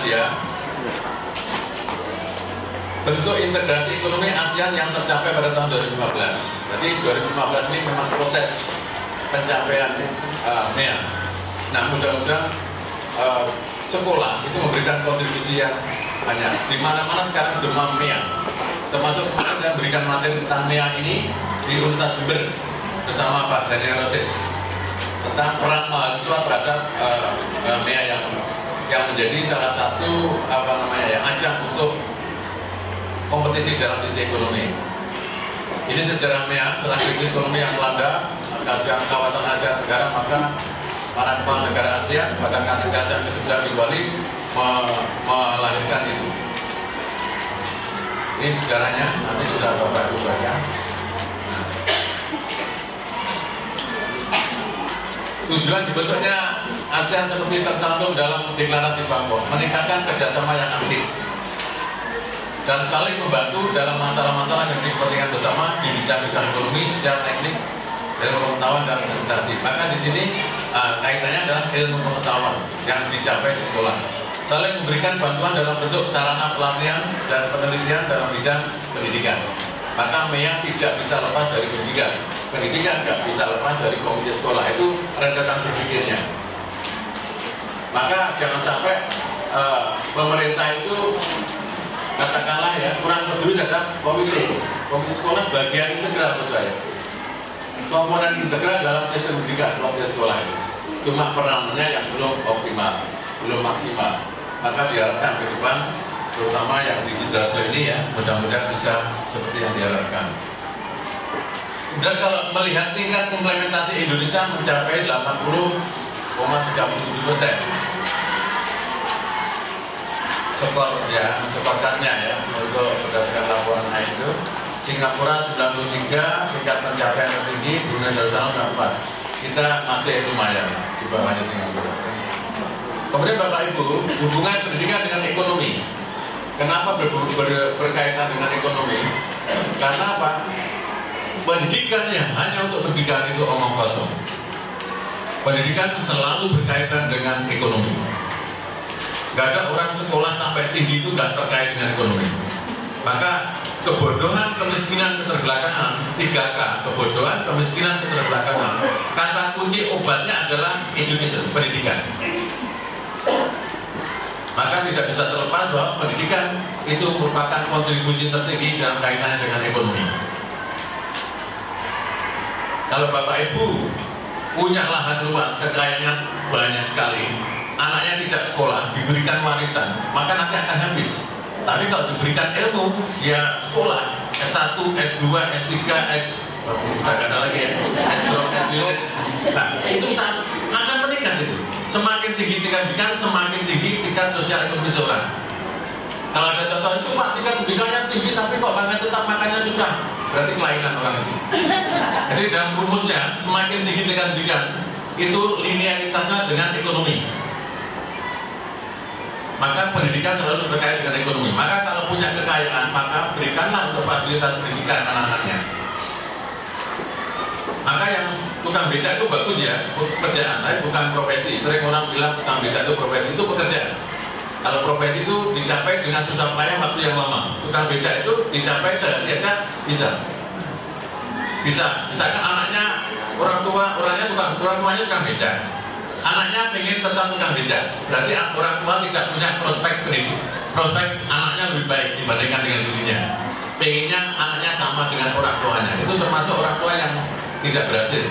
Asia, bentuk integrasi ekonomi ASEAN yang tercapai pada tahun 2015. Jadi 2015 ini memang proses pencapaian MEA. Nah, mudah-mudahan sekolah itu memberikan kontribusi yang banyak. Di mana-mana sekarang demam MEA. Termasuk kemarin saya berikan materi tentang MEA ini di Universitas Jember bersama Pak Daniel Rosid tentang peran mahasiswa terhadap MEA yang menjadi salah satu ajang untuk kompetisi dalam sisi ekonomi. Ini sejarah MEA setelah krisis ekonomi yang melanda kawasan Asia Tenggara, maka para kepala negara ASEAN pada KTT ASEAN ke-9 di Bali melahirkan itu. Ini sejarahnya, nanti bisa Bapak Ibu baca. Tujuan dibentuknya ASEAN seperti tercantum dalam deklarasi Bangkok, meningkatkan kerjasama yang aktif dan saling membantu dalam masalah-masalah yang kepentingan bersama di bidang-bidang ekonomi, sosial, teknik, ilmu pengetahuan dan organisasi. Maka di sini kaitannya adalah ilmu pengetahuan yang dicapai di sekolah. Saling memberikan bantuan dalam bentuk sarana pelatihan dan penelitian dalam bidang pendidikan. Maka MEA tidak bisa lepas dari pendidikan. Pendidikan tidak bisa lepas dari komite sekolah. Itu rentetan berpikirnya. Maka jangan sampai pemerintah itu katakanlah ya kurang peduli terhadap komite sekolah bagian integral menurut saya. Komponen integral dalam sistem pendidikan komite sekolah itu. Cuma perannya yang belum optimal, belum maksimal. Maka diharapkan ke depan, terutama yang di Sidoarjo ini ya, mudah-mudahan bisa seperti yang diharapkan. Dan kalau melihat tingkat implementasi Indonesia mencapai 80,37%. Skornya ya, untuk berdasarkan laporan itu. Singapura 93, tingkat pencapaian tertinggi, Brunei Darussalam 64. Kita masih lumayan di bawahnya Singapura. Kemudian Bapak Ibu, hubungan pendidikan dengan ekonomi. Kenapa berkaitan dengan ekonomi? Karena apa? Pendidikan yang hanya untuk pendidikan itu omong kosong. Pendidikan selalu berkaitan dengan ekonomi. Gak ada orang sekolah sampai tinggi itu gak terkait dengan ekonomi. Maka kebodohan, kemiskinan, keterbelakangan 3K, kebodohan, kemiskinan, keterbelakangan. Kata kunci obatnya adalah education, pendidikan. Maka tidak bisa terlepas bahwa pendidikan itu merupakan kontribusi tertinggi dalam kaitannya dengan ekonomi. Kalau Bapak Ibu punya lahan luas, kekayaan banyak sekali, anaknya tidak sekolah, diberikan warisan, maka nanti akan habis. Tapi kalau diberikan ilmu, dia sekolah S1, S2, S3, sudah ada lagi ya, S2, S3. Nah, itu akan meningkat itu. Semakin tinggi tingkat pendidikan, semakin tinggi tingkat sosial ekonomi seseorang. Kalau ada contoh itu Pak, tingkat pendidikannya tinggi tapi kok banget tetap makannya susah, berarti kelainan orang itu. Jadi dalam rumusnya, semakin tinggi tingkat pendidikan, itu linearitasnya dengan ekonomi. Maka pendidikan selalu berkait dengan ekonomi. Maka kalau punya kekayaan, maka berikanlah untuk fasilitas pendidikan anak-anaknya. Maka yang tukang beca itu bagus ya, pekerjaan, tapi bukan profesi. Sering orang bilang tukang beca itu profesi, itu pekerjaan. Kalau profesi itu dicapai dengan susah payah waktu yang lama. Tukang beca itu dicapai sehari aja bisa. Misalkan anaknya orang tuanya tukang beca. Anaknya pengen tetap tukang beca. Berarti orang tua tidak punya prospek kredit. Prospek anaknya lebih baik dibandingkan dengan dirinya. Pengennya anaknya sama dengan orang tuanya. Itu termasuk orang tua yang tidak berhasil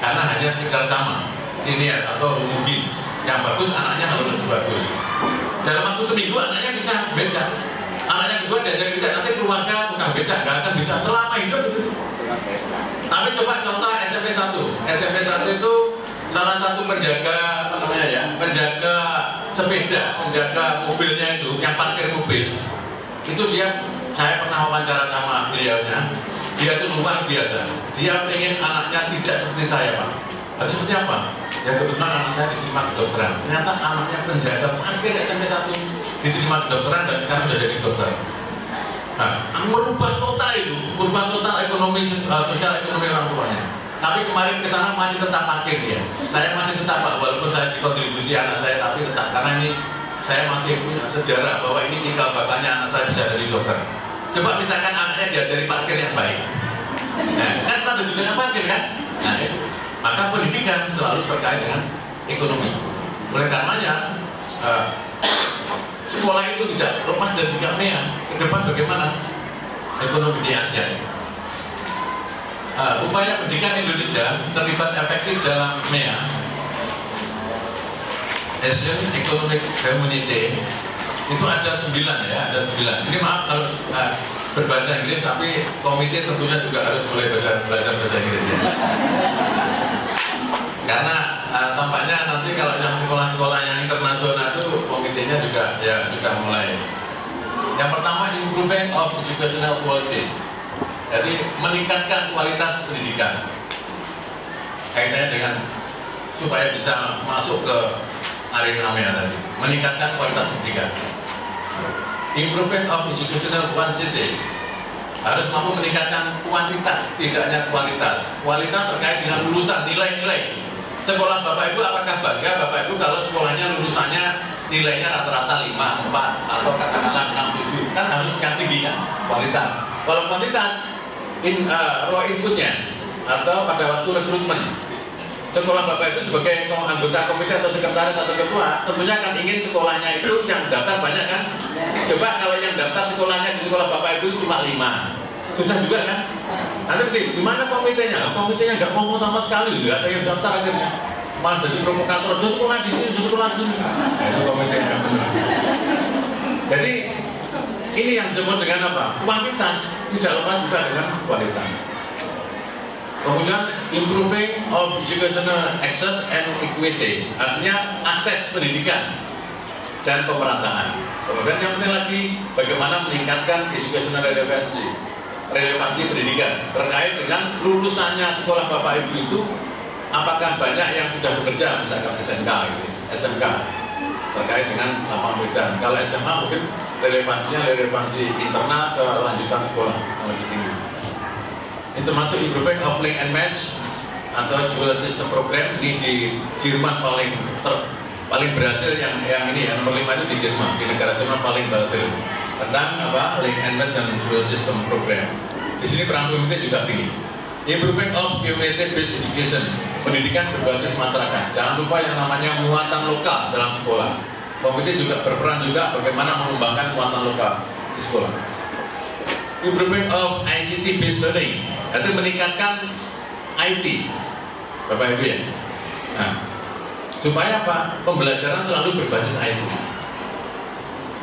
karena hanya sekedar sama linear atau mungkin yang bagus anaknya harus lebih bagus. Dalam waktu seminggu anaknya bisa beca, anaknya kedua diajar beca, nanti keluarga tukang beca nggak akan bisa selama hidup itu. Tapi coba contoh SMP 1 itu salah satu penjaga penjaga sepeda, penjaga mobilnya itu yang parkir mobil itu saya pernah wawancara sama beliaunya. Dia itu luar biasa. Dia ingin anaknya tidak seperti saya, Pak. Harus seperti apa? Ya kebetulan anak saya diterima kedokteran. Ternyata anaknya penjaga parkir SMP 1 diterima kedokteran dan sekarang sudah jadi dokter. Nah, merubah total ekonomi, sosial ekonomi orang tuanya. Tapi kemarin ke sana masih tetap parkir dia. Saya masih tetap, Pak, walaupun saya dikontribusi anak saya, tapi tetap karena ini saya masih punya sejarah bahwa ini cikal bakalnya anak saya bisa jadi dokter. Coba misalkan anaknya diajari parkir yang baik, nah, kan pada judulnya parkir kan? Nah, itu. Maka pendidikan selalu terkait dengan ekonomi. Oleh karenanya sekolah itu tidak lepas dari sikapnya. Ke depan bagaimana ekonomi di Asia? Upaya pendidikan Indonesia terlibat efektif dalam MEA, Asian Economic Community, itu ada 9 ya, ada 9. Ini maaf kalau berbahasa Inggris, tapi komite tentunya juga harus mulai belajar bahasa Inggris ya. Karena tampaknya nanti kalau yang sekolah-sekolah yang internasional itu komitenya juga ya sudah mulai. Yang pertama, improvement of educational quality. Jadi meningkatkan kualitas pendidikan. Kaitannya dengan supaya bisa masuk ke arena MEA tadi. Meningkatkan kualitas pendidikan. Improvement of educational quantity. Harus mampu meningkatkan kuantitas, tidak hanya kualitas. Kualitas terkait dengan lulusan, nilai-nilai. Sekolah Bapak Ibu apakah bangga Bapak Ibu kalau sekolahnya lulusannya nilainya rata-rata 5, 4 atau katakanlah 6, 7? Kan harus yang tinggi kan? Kualitas. Kalau kuantitas, raw inputnya atau pada waktu rekrutmen, sekolah Bapak Ibu sebagai anggota komite atau sekretaris atau ketua tentunya kan ingin sekolahnya itu yang daftar banyak kan? Coba kalau yang daftar sekolahnya di sekolah Bapak Ibu cuma 5, susah juga kan? Nanti gimana komitenya? Komitenya nggak ngomong sama sekali, nggak ada yang daftar akhirnya malah jadi provokator, jadi sekolah di sini, jadi sekolah di sini. Nah, itu komitenya. Jadi ini yang disebut dengan apa? Kuantitas tidak lepas juga dengan kualitas. Kemudian improving of educational access and equity, artinya akses pendidikan dan pemerataan. Kemudian yang penting lagi, bagaimana meningkatkan educational relevansi pendidikan terkait dengan lulusannya sekolah Bapak Ibu itu, apakah banyak yang sudah bekerja, misalkan SMK terkait dengan lapangan pekerjaan. Kalau SMA mungkin relevansi internal ke lanjutan sekolah yang lebih tinggi. Itu termasuk improving of link and match atau dual system program. Ini di Jerman paling berhasil yang ini ya, nomor 5 itu di Jerman, di negara Jerman paling berhasil tentang apa link and match dan dual system program. Di sini peran komite juga tinggi. Improving of community based education, pendidikan berbasis masyarakat. Jangan lupa yang namanya muatan lokal dalam sekolah. Komite juga berperan juga bagaimana mengembangkan muatan lokal di sekolah. Improving of ICT based learning, itu meningkatkan IT, Bapak Ibu ya. Nah, supaya apa? Pembelajaran selalu berbasis IT.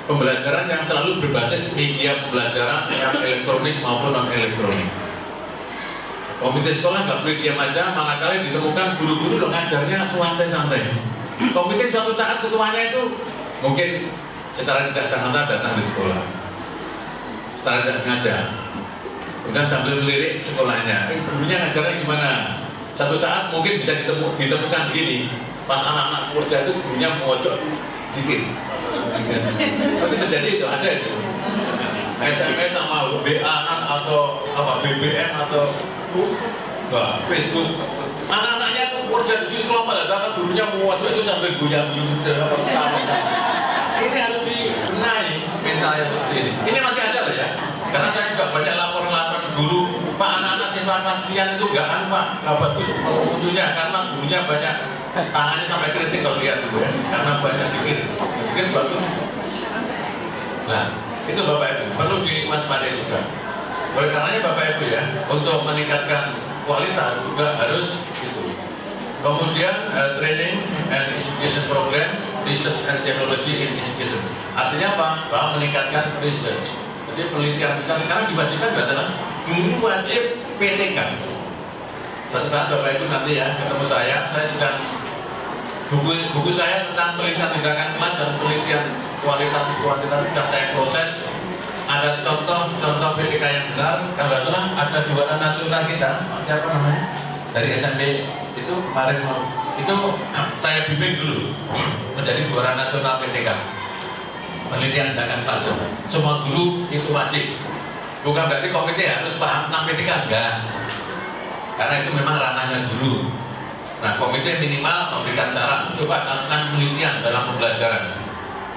Pembelajaran yang selalu berbasis media pembelajaran yang elektronik maupun non elektronik. Komite sekolah nggak boleh diam aja, manakala ditemukan guru-guru lo ngajarnya santai-santai. Komite suatu saat ketuanya itu mungkin secara tidak sengaja datang di sekolah, secara tidak sengaja, kemudian sambil melirik sekolahnya, gurunya ngajarnya gimana? Satu saat mungkin bisa ditemukan begini, pas anak-anak kerja itu gurunya mengojok dikit. Pasti terjadi itu, ada itu. SMS sama BA atau apa BBM atau Facebook. Anak-anaknya tuh kerja di sini kelompok, datang gurunya mengojok itu sambil goyang-goyang. Ini harus dibenahi mentalnya seperti ini. Ini masih ada loh ya. Karena saya juga banyak laporan guru, Pak, anak-anak siswa kelas sekian itu nggak bagus munculnya karena gurunya banyak tangannya sampai kritik kalau lihat itu ya. Karena banyak dikir bagus. Nah, itu Bapak Ibu perlu diwaspadai juga. Oleh karenanya Bapak Ibu ya, untuk meningkatkan kualitas juga harus itu. Kemudian training and education program, research and technology in education. Artinya apa? Bahwa meningkatkan research. Jadi penelitian kita sekarang diwajibkan adalah guru wajib PTK. Suatu saat Bapak Ibu nanti ya ketemu saya sedang buku saya tentang penelitian tindakan kelas dan penelitian kualitas sudah saya proses. Ada contoh PTK yang benar. Kalau nggak salah ada juara nasional kita, siapa namanya? Dari SMP itu kemarin itu saya bimbing dulu menjadi juara nasional PTK. Penelitian tindakan kelas. Semua guru itu wajib. Bukan berarti komite harus paham tentang PTK, enggak. Karena itu memang ranahnya guru. Nah, komite minimal memberikan saran, coba lakukan penelitian dalam pembelajaran.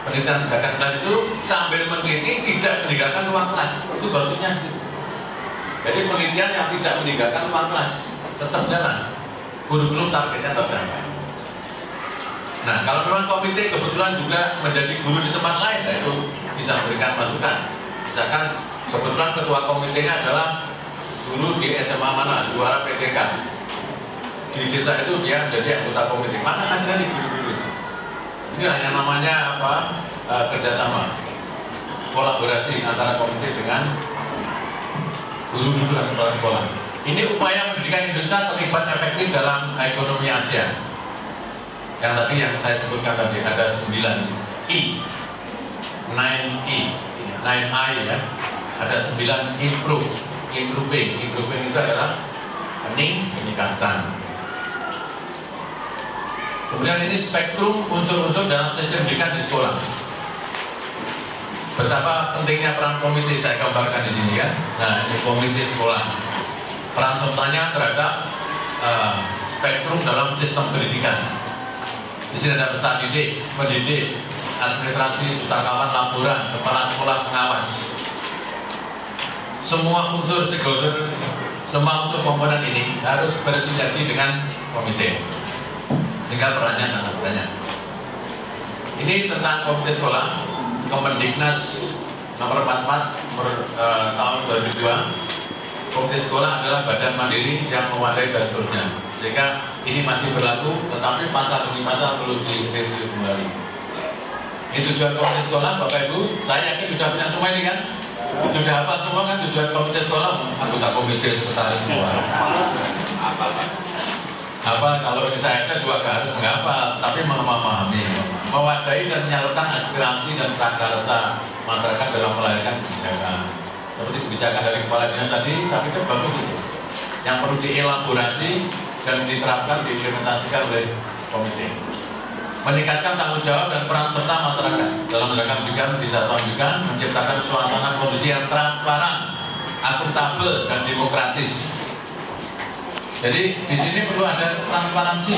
Penelitian menegakkan kelas itu sambil meneliti tidak meninggalkan ruang kelas, itu bagusnya. Jadi penelitian yang tidak meninggalkan ruang kelas tetap jalan, kurikulum targetnya tercapai. Nah, kalau memang komite kebetulan juga menjadi guru di tempat lain, nah itu bisa memberikan masukan. Misalkan kebetulan ketua komitenya adalah guru di SMA mana, juara PTK. Di desa itu dia menjadi anggota komite, maka ajari guru-guru. Inilah yang namanya kerjasama, kolaborasi antara komite dengan guru-guru dan kepala sekolah. Ini upaya pendidikan Indonesia terlibat efektif dalam ekonomi Asia. Yang tadi yang saya sebutkan tadi ada 9 I, 9I ya. Ada 9 improving itu adalah peningkatan. Kemudian ini spektrum unsur-unsur dalam sistem pendidikan di sekolah. Betapa pentingnya peran komite saya gambarkan di sini ya. Nah, ini komite sekolah. Peran sertanya terhadap spektrum dalam sistem pendidikan. Di sini ada peserta didik, pendidik, administrasi, pustakawan, laporan, kepala sekolah, pengawas. Semua unsur stakeholder, semua unsur komponen ini harus bersinergi dengan komite. Sehingga perannya sangat banyak. Ini tentang komite sekolah, Kemendiknas nomor 44 tahun 2002. Komite sekolah adalah badan mandiri yang mewadai dan seterusnya. Sehingga ini masih berlaku, tetapi pasal demi pasal perlu direview kembali. Ini tujuan komite sekolah, Bapak Ibu. Saya yakin sudah punya semua ini kan? Sudah hafal semua kan tujuan komite sekolah? Anggota komite, sekretaris semua. Apa kalau ini saya juga harus menghafal, tapi memahami, mewadai dan menyalurkan aspirasi dan prakarsa masyarakat dalam melahirkan kebijakan. Seperti kebijakan dari kepala dinas tadi, saya pikir bagus itu. Yang perlu dielaborasi dan diterapkan, diimplementasikan oleh komite. Meningkatkan tanggung jawab dan peran serta masyarakat dalam menegakkan pendidikan di satuan pendidikan, menciptakan suasana kondisi yang transparan, akuntabel dan demokratis. Jadi di sini perlu ada transparansi.